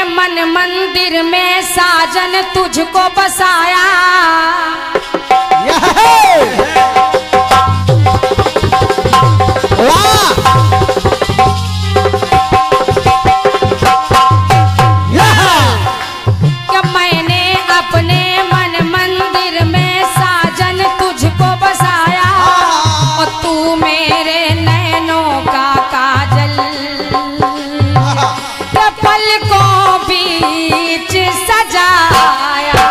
मन मंदिर में साजन तुझको बसाया। क्या मैंने अपने मन मंदिर में साजन तुझको बसाया और तू मेरे नैनों का काजल पलकों बीच सजाया।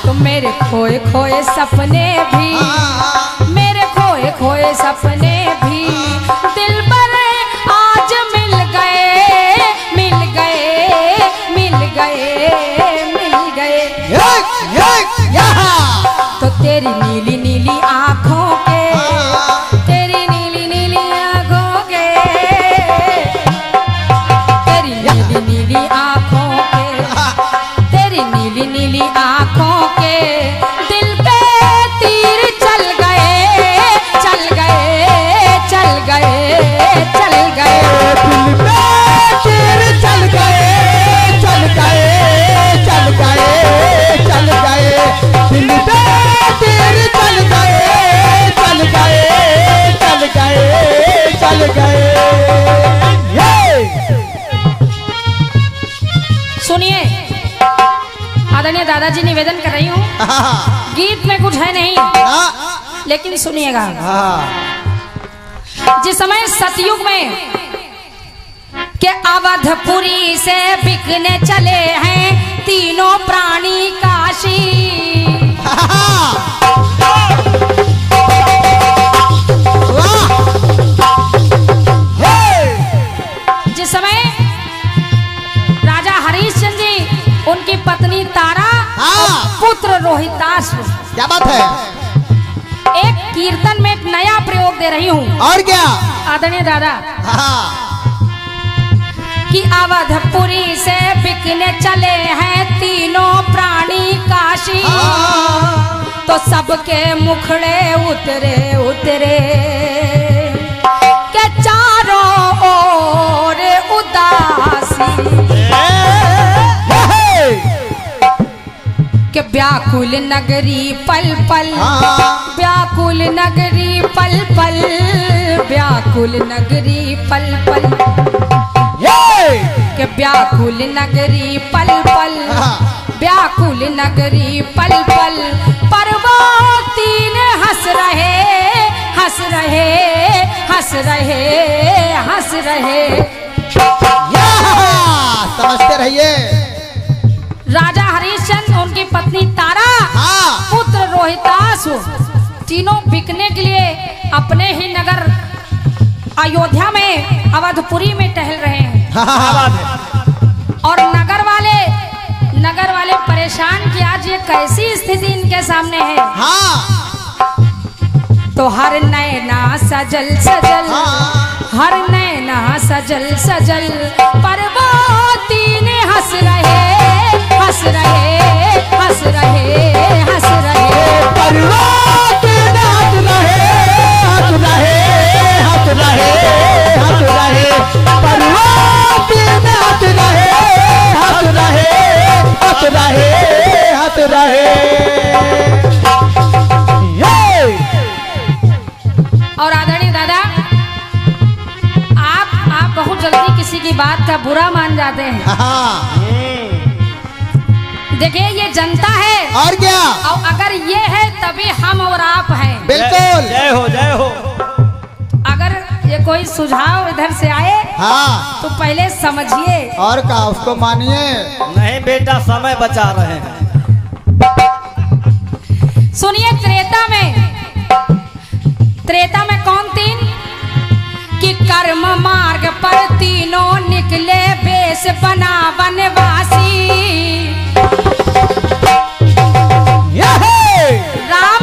तो मेरे खोए खोए सपने भी, मेरे खोए खोए सपने भी दिल पर आज मिल गए, मिल गए, मिल गए, मिल गए। तो तेरी नीली नीली आंखों के, तेरी नीली नीली आंखों के, तेरी नीली नीली आंखों के, तेरी नीली नीली आंखों के दिल पे तीर चल गए, चल गए, चल गए, चल गए। दिल पे तीर चल गए, चल गए, चल गए, चल गए। दिल पे तीर चल गए, चल गए, चल गए, चल गए। सुनिए, आदरणीय दादाजी निवेदन कर रही हूँ, गीत में कुछ है नहीं, लेकिन सुनिएगा। जिस समय सतयुग में के अवधपुरी से बिकने चले हैं तीनों प्राणी काशी। जिस समय राजा हरिश्चंद्र जी, उनकी पत्नी तारा और पुत्र रोहिताश्व, क्या बात है? एक कीर्तन में एक नया प्रयोग दे रही हूँ। और क्या आदरणीय दादा, कि अवधपुरी से बिकने चले हैं तीनों प्राणी काशी। तो सबके मुखड़े उतरे उतरे के चारों ओर उदासी के व्याकुल नगरी पल पल, व्याकुल नगरी पल पल, व्याकुल नगरी पल पल, के व्याकुल नगरी पल पल, व्याकुल नगरी पल पल। पर वो तीन हंस रहे, हंस रहे, हंस रहे, हंस रहे। समझते रहिए। राजा हरिश्चंद्र, उनकी पत्नी तारा, पुत्र रोहिताश्व, तीनों बिकने के लिए अपने ही नगर अयोध्या में, अवधपुरी में टहल रहे हैं। और नगर वाले परेशान कि आज ये कैसी स्थिति इनके सामने है। तो हर नैना सजल सजल, हर नैना सजल सजल, पर वो तीन हंस रहे, हंस रहे, हंस रहे, हंस रहे। पर वो तीन हंस रहे, हंस रहे, हंस रहे, हंस रहे। पर वो तीन हंस रहे, हंस रहे, हंस रहे, हंस रहे। और आदरणीय दादा, आप बहुत जल्दी किसी की बात का बुरा मान जाते हैं। देखिए, ये जनता है। और क्या? और अगर ये है तभी हम और आप हैं। बिल्कुल। जय हो, जय हो। अगर ये कोई सुझाव इधर से आए, तो पहले समझिए और का उसको मानिए। नहीं बेटा, समय बचा रहे हैं। सुनिए, त्रेता में कौन तीन? कि कर्म मार्ग पर तीनों निकले वेश बना वनवासी। राम,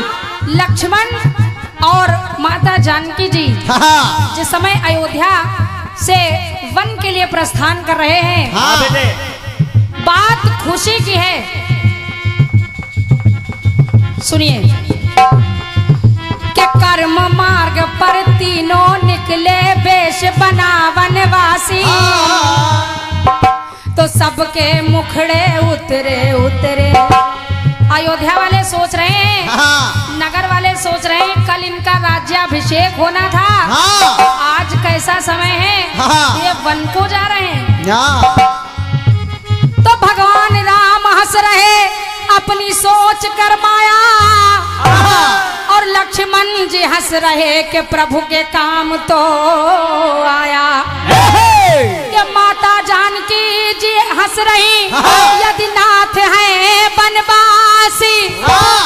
लक्ष्मण और माता जानकी जी जिस समय अयोध्या से वन के लिए प्रस्थान कर रहे हैं, बात खुशी की है। सुनिए, कि कर्म मार्ग पर तीनों निकले वेश बना वनवासी। तो सबके मुखड़े उतरे उतरे। अयोध्या वाले सोच रहे हैं, नगर वाले सोच रहे हैं कल इनका राज्याभिषेक होना था, आज कैसा समय है, ये वन को जा रहे हैं। तो भगवान राम हंस रहे अपनी सोच कर माया, और लक्ष्मण जी हंस रहे कि प्रभु के काम तो आया। ये माता जानकी जी हंस रही, यदि नाथ है बनवासी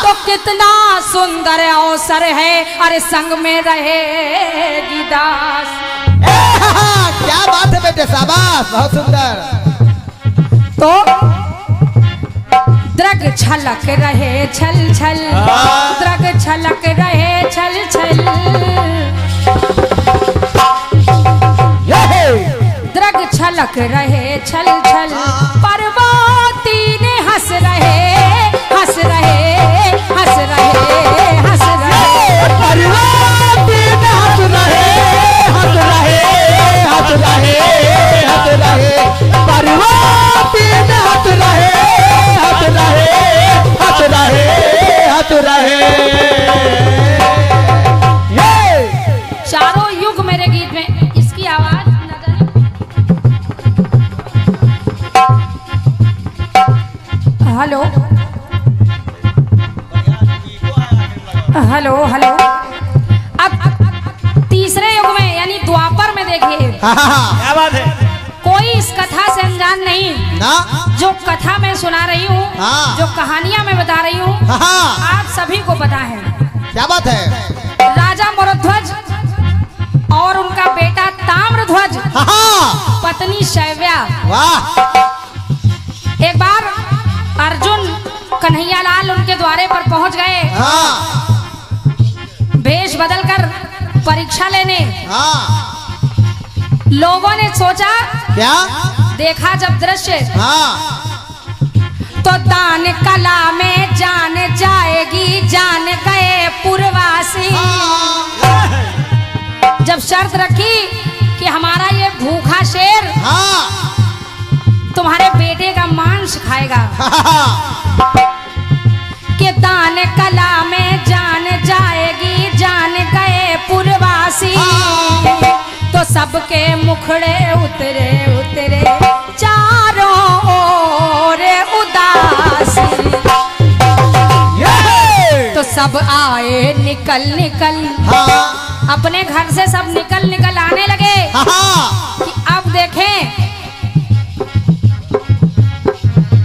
तो कितना सुंदर अवसर है, अरे संग में रहेगी दास। क्या बात है बेटे, शाबाश, बहुत सुंदर। तो द्रग छलक रहे छल छल, द्रग छलक रहे छल छल, द्रग छलक रहे छल छल, पर्वती ने हंस रहे हंस रहे हंस रहे हंस रहे, पर्वती ने हंस रहे हंस रहे हंस रहे हंस रहे, पर्वती ने हंस रहे हंस रहे हंस रहे हंस रहे। चारों युग मेरे गीत में इसकी आवाज हेलो हेलो हेलो। अब तीसरे युग में यानी द्वापर में देखिए, क्या बात है, कोई इस कथा से अनजान नहीं ना? जो कथा मैं सुना रही हूँ, जो कहानियां मैं बता रही हूँ, आप सभी को पता है। क्या बात है? राजा मरुध्वज और उनका बेटा ताम्रध्वज, पत्नी शैव्या। वाह। एक बार अर्जुन कन्हैयालाल उनके द्वारे पर पहुंच गए, भेष बदलकर परीक्षा लेने। लोगों ने सोचा, क्या देखा जब दृश्य, तो दान कला में जान जाएगी, जान गए पूर्ववासी। जब शर्त रखी कि हमारा ये भूखा शेर तुम्हारे बेटे का मांस खाएगा, कि दान कला में जान जाएगी, जान गए पूर्ववासी। तो सबके मुखड़े उतरे उतरे, चारों ओर उदासी। तो सब आए निकल निकल, अपने घर से सब निकल निकल आने लगे कि अब देखें।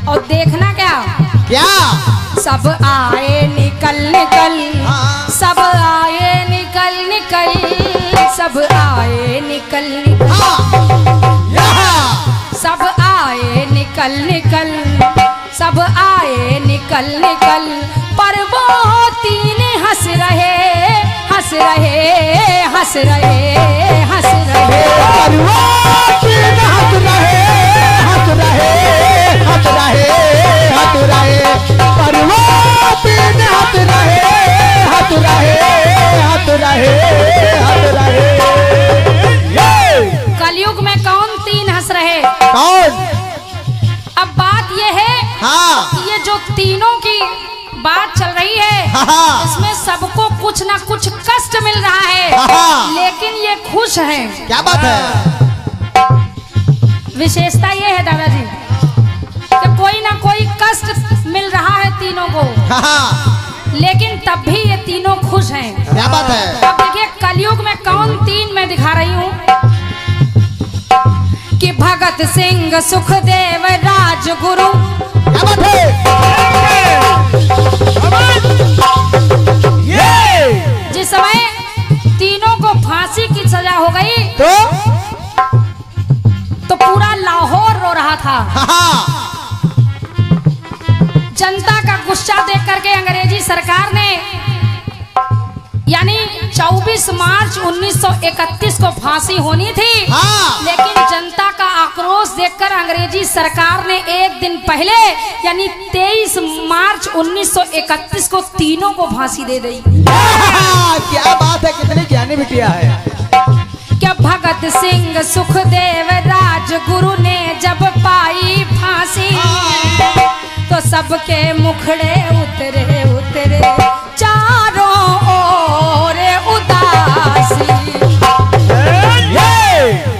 और देखना क्या क्या? सब आए निकल निकल, सब आए निकल निकल, सब आए निकल निकल, सब आए निकल निकल, सब आए निकल निकल। पर्वती ने हंस रहे हंस रहे हंस रहे हंस रहे, पर्वती ने हंस रहे हंस रहे हंस रहे हंस रहे, पर्वती ने हंस रहे हंस रहे हंस रहे हंस रहे। कलयुग में कौन तीन हंस रहे? कौन? अब बात ये है कि ये जो तीनों की बात चल रही है, इसमें सबको कुछ ना कुछ कष्ट मिल रहा है, लेकिन ये खुश हैं। क्या बात है? विशेषता ये है दादाजी कि कोई ना कोई कष्ट मिल रहा है तीनों को, लेकिन तब भी ये तीनों खुश हैं। क्या बात है? अब देखिए कलयुग में कौन तीन मैं दिखा रही हूँ कि भगत सिंह, सुखदेव, राजगुरु। क्या बात है? जिस समय तीनों को फांसी की सजा हो गई तो पूरा लाहौर रो रहा था। जनता का गुस्सा देख करके अंग्रेजी सरकार ने यानी 24 मार्च 1931 को फांसी होनी थी, लेकिन जनता का आक्रोश देखकर अंग्रेजी सरकार ने एक दिन पहले यानी 23 मार्च 1931 को तीनों को फांसी दे दी। क्या बात है, कितनी ज्ञानी बिटिया है। क्या भगत सिंह, सुखदेव, राजगुरु ने जब पाई फांसी तो सबके मुखड़े उतरे उतरे चारों ओर उदासी।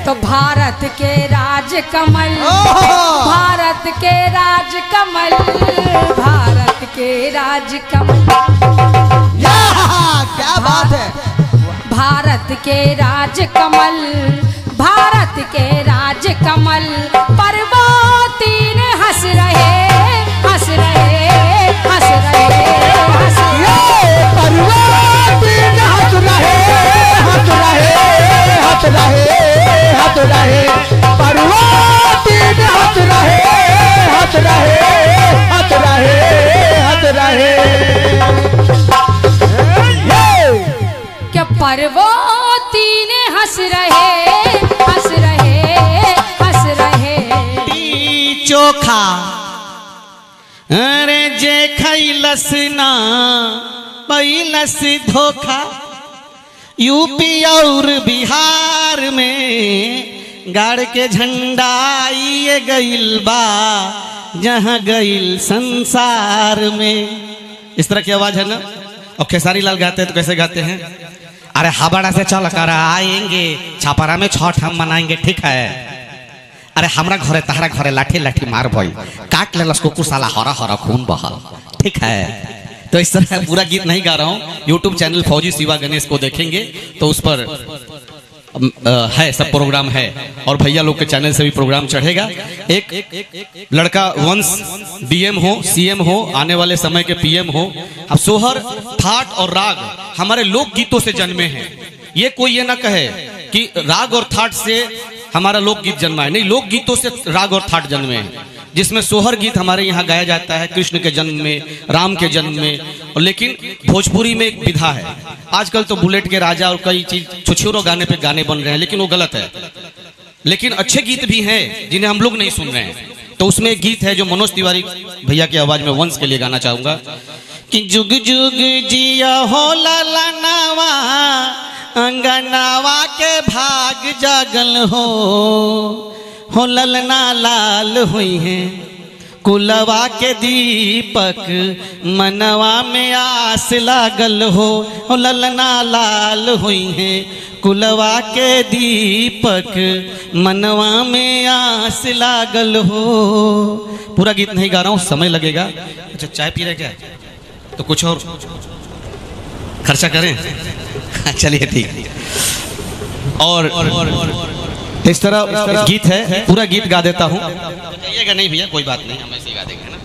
तो भारत के राजकमल, भारत के राजकमल, भारत के राजकमल, क्या बात है। भारत के राजकमल, भारत के राजकमल पर वो तीन हंस रहे, हंस रहे, हंस रहे, हंस रहे, पर वो तीन हंस रहे, हंस रहे, हंस रहे, हंस रहे, पर वो तीन हंस रहे, हंस रहे, हंस रहे, हंस रहे। क्या पर वो तीन हंस रहे, हंस रहे, हंस रहे। चोखा अरे जे खैलस ना पैलस धोखा। यूपी और बिहार में गाड़ के झंडा ये गइल बा जहाँ गइल संसार में। इस तरह की आवाज है ना। और खेसारी लाल गाते हैं तो कैसे गाते हैं? अरे हावड़ा से चल कर आएंगे, छापारा में छठ हम मनाएंगे, ठीक है। अरे हमरा घरे तहरा घरे लाठी लाठी मार भई, काट ले कुकुर साला हरा हरा खून बहा, ठीक है। तो इस तरह पूरा गीत नहीं गा रहा हूँ। यूट्यूब चैनल फौजी शिवा गणेश को देखेंगे तो उस पर है सब प्रोग्राम है, और भैया लोग के चैनल से भी प्रोग्राम चढ़ेगा। एक लड़का वंश डीएम हो, सीएम हो, आने वाले समय के पीएम हो। अब सोहर, थाट और राग हमारे लोक गीतों से जन्मे हैं। ये कोई ये ना कहे कि राग और थाट से हमारा लोकगीत जन्मा है, नहीं, लोक गीतों से राग और थाट जन्मे हैं, जिसमें सोहर गीत हमारे यहाँ गाया जाता है कृष्ण के जन्म में, राम के जन्म में। और लेकिन भोजपुरी में एक विधा है। आजकल तो बुलेट के राजा और कई चीज छुछुरो गाने पे गाने बन रहे हैं, लेकिन वो गलत है। लेकिन अच्छे गीत भी हैं जिन्हें हम लोग नहीं सुन रहे हैं। तो उसमें एक गीत है जो मनोज तिवारी भैया की आवाज में वंश के लिए गाना चाहूंगा कि जुग जुग जिया हो ललनावा, अंगनावा के भाग जागल हो ललना लाल हुई है, कुलवा के दीपक मनवा में आस लागल हो ललना लाल हुई है, कुलवा के दीपक मनवा में आस लागल हो। पूरा गीत नहीं गा रहा हूँ, समय लगेगा। अच्छा, चाय पी रहे क्या? तो कुछ और खर्चा करें। चलिए ठीक। और इस तरह गीत है, पूरा गीत गा देता हूँ। बताइएगा नहीं भैया, कोई बात नहीं, हम ऐसे ही गा देंगे ना।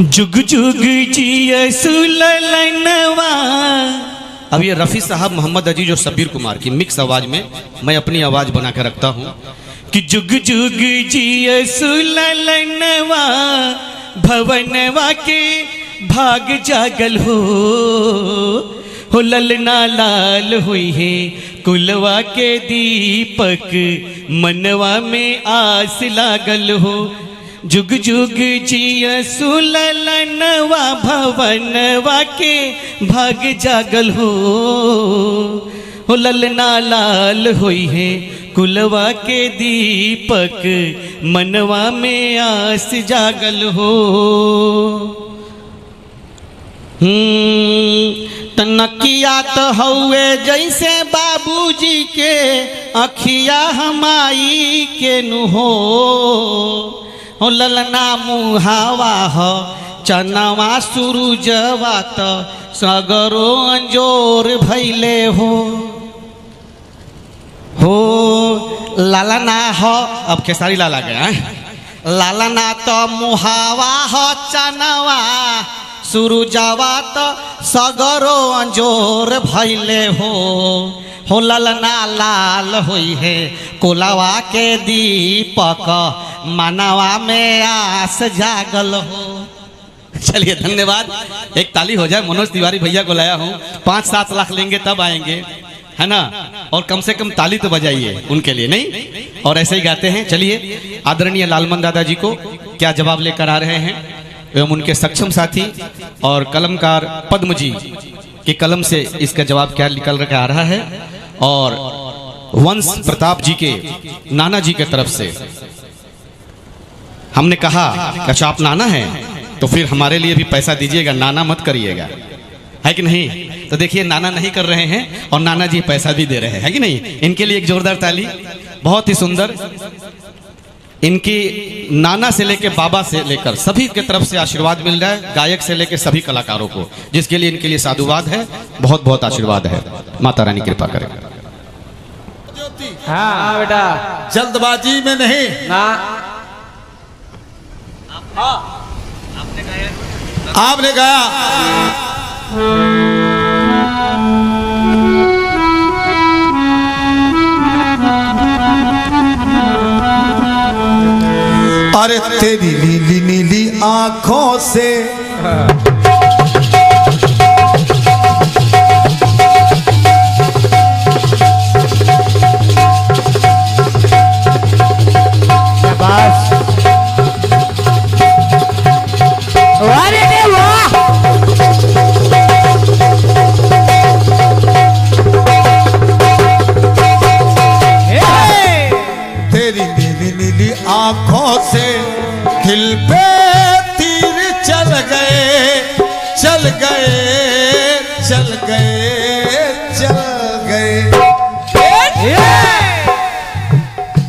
जुग जुग जिया सुललनवा। अब ये रफ़ी साहब, मोहम्मद अजीज और शब्बीर कुमार की मिक्स आवाज में मैं अपनी आवाज बना कर रखता हूँ कि जुग जुग जिया सुललनवा, भवनवा के भाग जागल हो ललना लाल हुई है, कुलवा के दीपक मनवा में आस लागल हो। जुग जुग जिया सुललनवा, भवनवा के भाग जागल हो ललना लाल हुई है, कुलवा के दीपक मनवा में आस जागल हो। तनकिया तो हौए जैसे बाबूजी के, अखिया हमाई के नु हो ललना मुहावा हो, चनवा सुरुजवा तो सगरो अंजोर भैले हो लालना हो। अब खेसारी लाल आ गया। लालना तो मुहावा हो, चनवा सुरुजवा तो सगरो अंजोर भैले हो ललना लाल हुई है, कुलवा के दीपक मनवा में आस जागल हो। चलिए धन्यवाद। एक ताली हो जाए। मनोज तिवारी भैया को लाया हूँ, 5-7 लाख लेंगे तब आएंगे, है ना। और कम से कम ताली तो बजाइए उनके लिए, नहीं? और ऐसे ही गाते हैं। चलिए, आदरणीय लालमन दादाजी को क्या जवाब लेकर आ रहे हैं एवं उनके सक्षम साथी और कलमकार पद्म जी कि कलम से इसका जवाब क्या निकल कर आ रहा है। और वंश प्रताप जी के नाना जी के तरफ से हमने कहा अच्छा आप नाना हैं तो फिर हमारे लिए भी पैसा दीजिएगा, नाना मत करिएगा, है कि नहीं। तो देखिए नाना नहीं कर रहे हैं और नाना जी पैसा भी दे रहे हैं, है कि नहीं। इनके लिए एक जोरदार ताली। बहुत ही सुंदर, इनकी नाना से लेकर बाबा से लेकर सभी के तरफ से आशीर्वाद मिल रहा है, गायक से लेकर सभी कलाकारों को, जिसके लिए इनके लिए साधुवाद है, बहुत बहुत आशीर्वाद है। माता रानी कृपा करें। हाँ बेटा, जल्दबाजी में नहीं ना आपने कहा अरे तेरी नीली नीली आंखों से आंखों से दिल पे तीर चल गए, चल गए, चल गए, चल गए।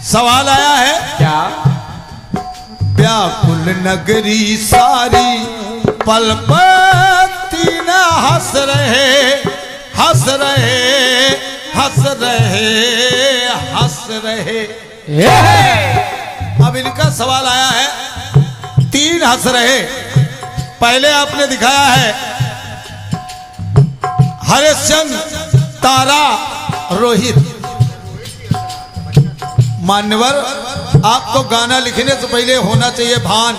सवाल आया है क्या? व्याकुल नगरी सारी पल पति न हंस रहे, हंस रहे, हंस रहे, हंस रहे। अब इनका सवाल आया है, तीन हंस रहे। पहले आपने दिखाया है हरिश्चंद्र, तारा, रोहित। मान्यवर, आपको गाना लिखने से पहले होना चाहिए भान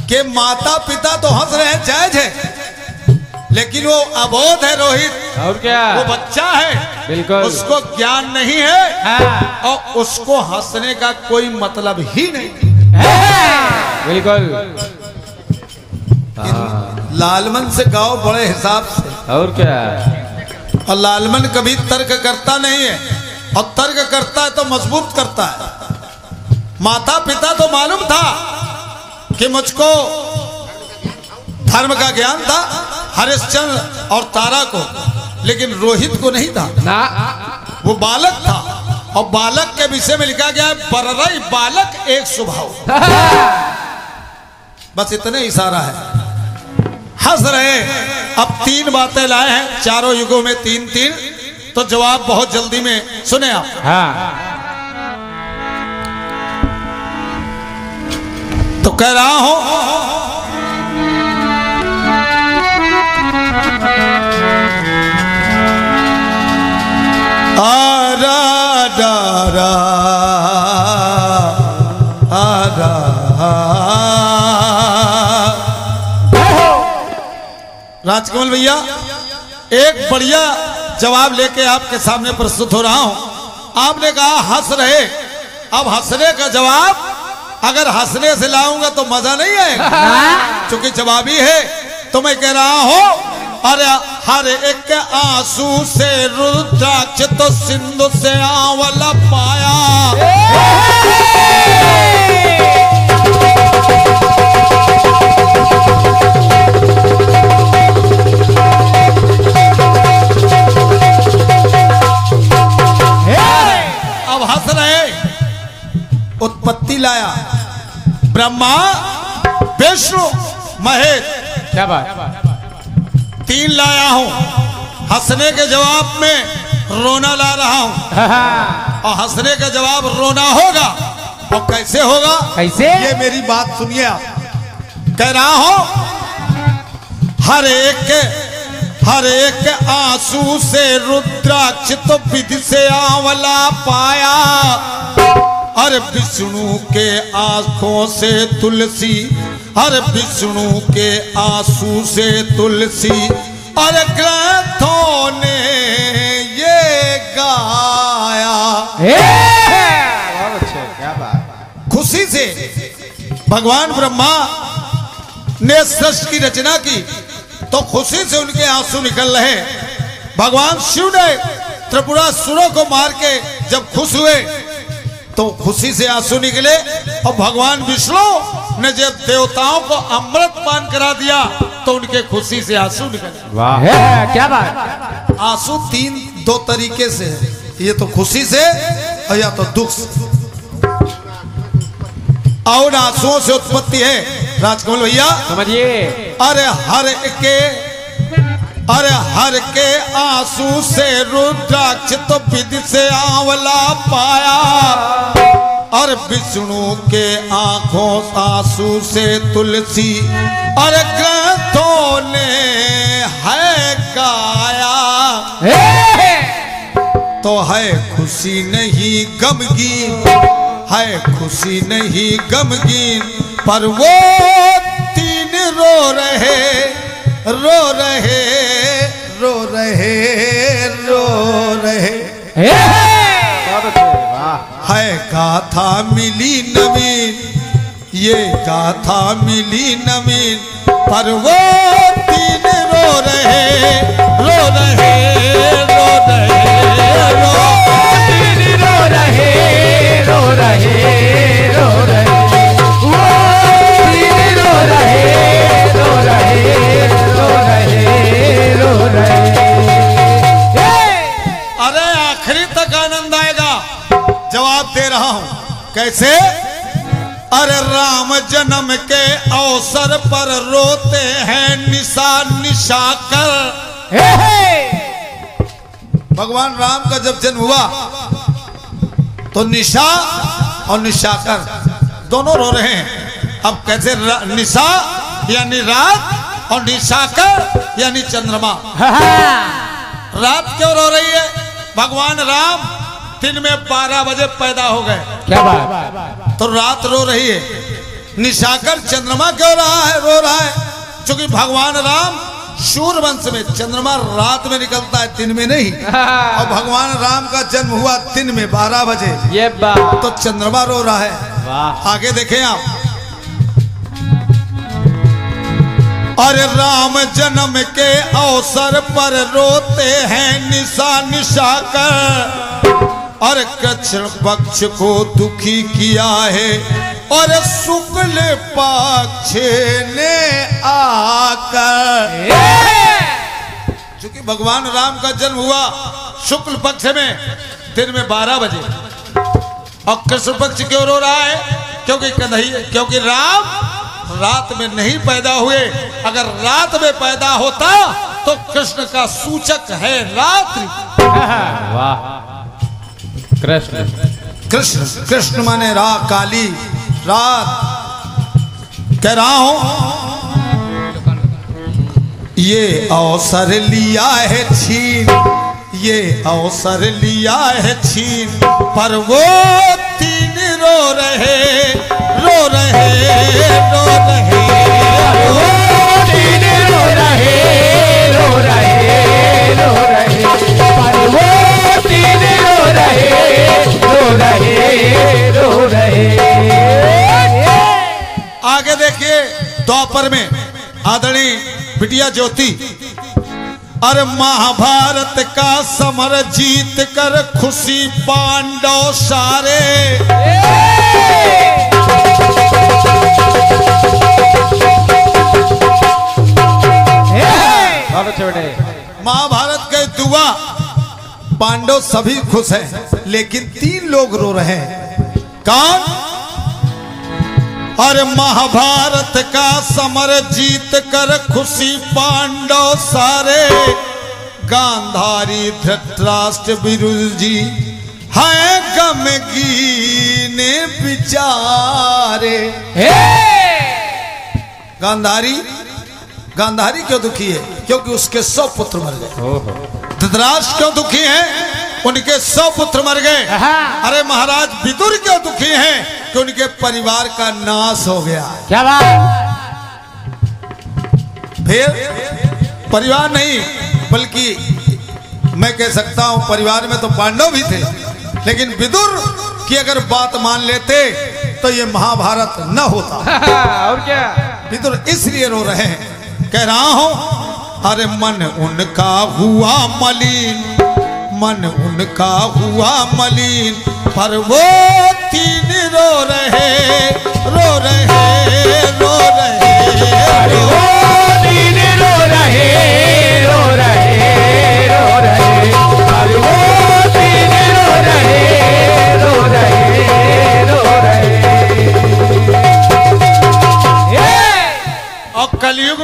कि माता पिता तो हंस रहे हैं, जायज है, लेकिन वो अबोध है रोहित, और क्या, वो बच्चा है, बिल्कुल, उसको ज्ञान नहीं है। हाँ। और उसको हंसने का कोई मतलब ही नहीं। बिल्कुल। लालमन से गाओ बड़े हिसाब से, और क्या। और लालमन कभी तर्क करता नहीं है, और तर्क करता है तो मजबूत करता है। माता पिता तो मालूम था कि मुझको धर्म का ज्ञान था, हरिश्चंद्र और तारा को, लेकिन रोहित को नहीं था ना। वो बालक था, और बालक के विषय में लिखा गया है बररई बालक एक स्वभाव। बस इतने इशारा है। हंस रहे। अब तीन बातें लाए हैं, चारों युगों में तीन तीन, तो जवाब बहुत जल्दी में सुने आप। हाँ। तो कह रहा हूं राजकमल भैया, एक बढ़िया जवाब लेके आपके सामने प्रस्तुत हो रहा हूं। आपने कहा हंस रहे, अब हंसने का जवाब अगर हंसने से लाऊंगा तो मजा नहीं आएगा, क्योंकि जवाब ही है। तो मैं कह रहा हूं, अरे हर एक आंसू से रुद्राक्ष तो सिंधु से आंवला पाया। अब हंस रहे, उत्पत्ति लाया, ब्रह्मा, विष्णु, महेश। क्या बात। तीन लाया हूं। हंसने के जवाब में रोना ला रहा हूं, और हंसने का जवाब रोना होगा। और कैसे होगा, कैसे? ये मेरी बात सुनिए आप। कह रहा हूं, हर एक आंसू से रुद्राक्ष तो विधि से आंवला पाया। हर विष्णु के आंखों से तुलसी, हर विष्णु के आंसू से तुलसी, और ग्रंथों ने ये गाया। बहुत अच्छे, क्या बात। खुशी से भगवान ब्रह्मा ने सृष्टि की रचना की, तो खुशी से उनके आंसू निकल रहे। भगवान शिव ने त्रिपुरासुरों को मार के जब खुश हुए तो खुशी से आंसू निकले। और भगवान विष्णु ने जब देवताओं को अमृत पान करा दिया तो उनके खुशी से आंसू निकले। वाह क्या बात। आंसू दो तरीके से है, ये तो खुशी से और या तो दुख से। और आंसुओं से उत्पत्ति है राजकमल भैया समझिए। अरे हर के आंसू से रुद्राक्ष तो विधि से आंवला पाया। और विष्णु के आंखों आंसू से तुलसी और ग्रंथों ने है गाया। तो है खुशी नहीं गमगीन, है खुशी नहीं गमगीन, पर वो तीन रो रहे रो रहे रो रहे रो रहे। है गाथा मिली नवीन, ये गाथा मिली नवीन, पर वो तीन रो रहे रो रहे रो रहे रो तीन रो रहे रो रहे रो रहे वो तीन रो रहे रो रहे रो रहे रो रहे। अरे आखिरी तक आनंद आएगा। जवाब दे रहा हूं कैसे। अरे राम जन्म के अवसर पर रोते हैं निशा निशा कर। भगवान राम का जब जन्म हुआ तो निशा और निशाकर दोनों रो रहे हैं। अब कैसे निशा यानी रात और निशाकर यानी चंद्रमा। रात क्यों रो रही है। भगवान राम दिन में 12 बजे पैदा हो गए। क्या बात। तो रात रो रही है। निशाकर चंद्रमा क्यों रो रहा है क्योंकि भगवान राम शूर वंश में चंद्रमा रात में निकलता है दिन में नहीं। और भगवान राम का जन्म हुआ दिन में 12 बजे। ये बात तो चंद्रमा रो रहा है। वाह। आगे देखें आप। अरे राम जन्म के अवसर पर रोते हैं निशा निशा कर। और कृष्ण पक्ष को दुखी किया है और शुक्ल पक्ष ने आकर। क्योंकि भगवान राम का जन्म हुआ शुक्ल पक्ष में दिन में 12 बजे। और कृष्ण पक्ष क्यों रो रहा है क्योंकि राम रात में नहीं पैदा हुए। अगर रात में पैदा होता तो कृष्ण का सूचक है रात्रि। वाह। कृष्ण कृष्ण कृष्ण माने काली रात। कह रहा हूं ये अवसर लिया है छीन, ये अवसर लिया है छीन, पर वो तीन रो रहे रो रहे रो रहे वो तीन रो रहे रो रहे रो रहे, पर वो तीन रो रहे रो रहे रो रहे। आगे देखिए द्वापर में आदरणीय बिटिया ज्योति। अरे महाभारत का समर जीत कर खुशी पांडव सारे। महाभारत के दुआ पांडव सभी खुश हैं लेकिन 3 लोग रो रहे हैं। कौन? अरे महाभारत का समर जीत कर खुशी पांडव सारे। गांधारी धृतराष्ट्र विदुर जी हैं गमगीन बिचारे। गांधारी क्यों दुखी है? क्योंकि उसके 100 पुत्र मर गए। धृतराष्ट्र क्यों दुखी हैं? उनके 100 पुत्र मर गए। अरे महाराज विदुर क्यों दुखी हैं? कि उनके परिवार का नाश हो गया। क्या बात। फिर परिवार नहीं बल्कि मैं कह सकता हूं परिवार में तो पांडव भी थे लेकिन विदुर की अगर बात मान लेते तो ये महाभारत न होता। और क्या। विदुर इसलिए रो रहे हैं। कह रहा हूं अरे मन उनका हुआ मलिन, मन उनका हुआ मलिन, पर वो तीन रो रहे, रो रहे, रो रहे, अरे वो तीन रो रहे, रो रहे, रो रहे, अरे वो तीन रो रहे, रो रहे, रो रहे। और कलयुग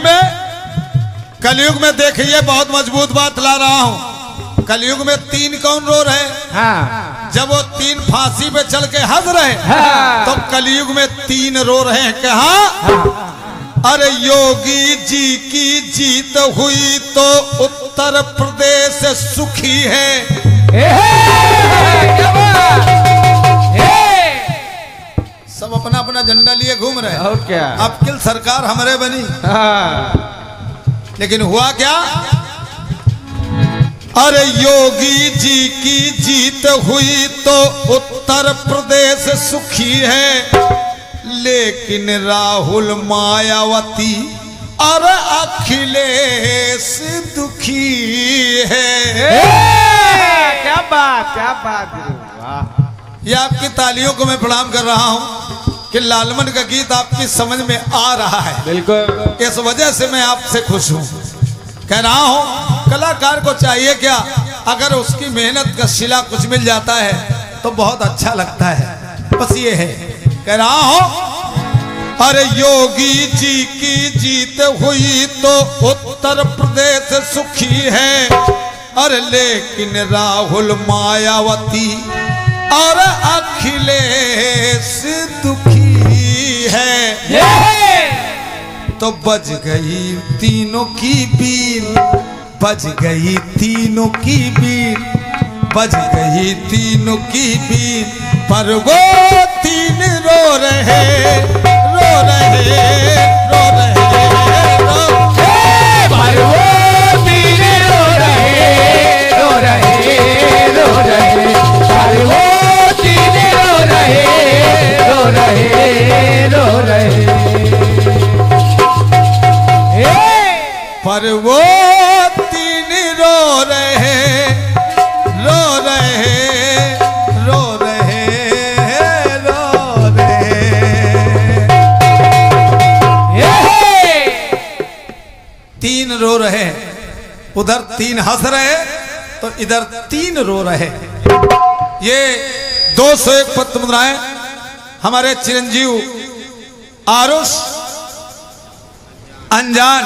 में देखिए, बहुत मजबूत बात ला रहा हूं। कलयुग में तीन कौन रो रहे? हाँ। जब वो तीन फांसी पे चल के हंस रहे, हाँ। तो कलयुग में तीन रो रहे हैं। कहा? अरे योगी जी की जीत हुई तो उत्तर प्रदेश सुखी है। सब अपना अपना झंडा लिए घूम रहे हैं। और क्या? अब किल सरकार हमारे बनी। हाँ। लेकिन हुआ क्या? अरे योगी जी की जीत हुई तो उत्तर प्रदेश सुखी है, लेकिन राहुल मायावती और अखिलेश दुखी है। क्या बात, क्या बात। ये आपकी तालियों को मैं प्रणाम कर रहा हूं कि लालमन का गीत आपकी समझ में आ रहा है। बिल्कुल। इस वजह से मैं आपसे खुश हूं। कह रहा हूं कलाकार को चाहिए क्या, अगर उसकी मेहनत का सिला कुछ मिल जाता है तो बहुत अच्छा लगता है। बस ये है, कह रहा हूं अरे योगी जी की जीत हुई तो उत्तर प्रदेश सुखी है, अरे लेकिन राहुल मायावती और अखिलेश दुखी है। तो बज गई तीनों की बीन, बज गई तीनों की बीन, बज गई तीनों की बीन, पर वो तीन रो रहे, रो रहे, रो रहे, रो रहे, पर वो तीन रो रहे, रो रहे, रो रहे, पर वो तीन रो रहे, रो रहे, रो रहे। पर वो तीन रो रहे, रो रहे, रो रहे, रो रहे। तीन रो रहे, उधर तीन हंस रहे तो इधर तीन रो रहे। ये 201 पत्र मुद्राएं हमारे चिरंजीव आरुष अनजान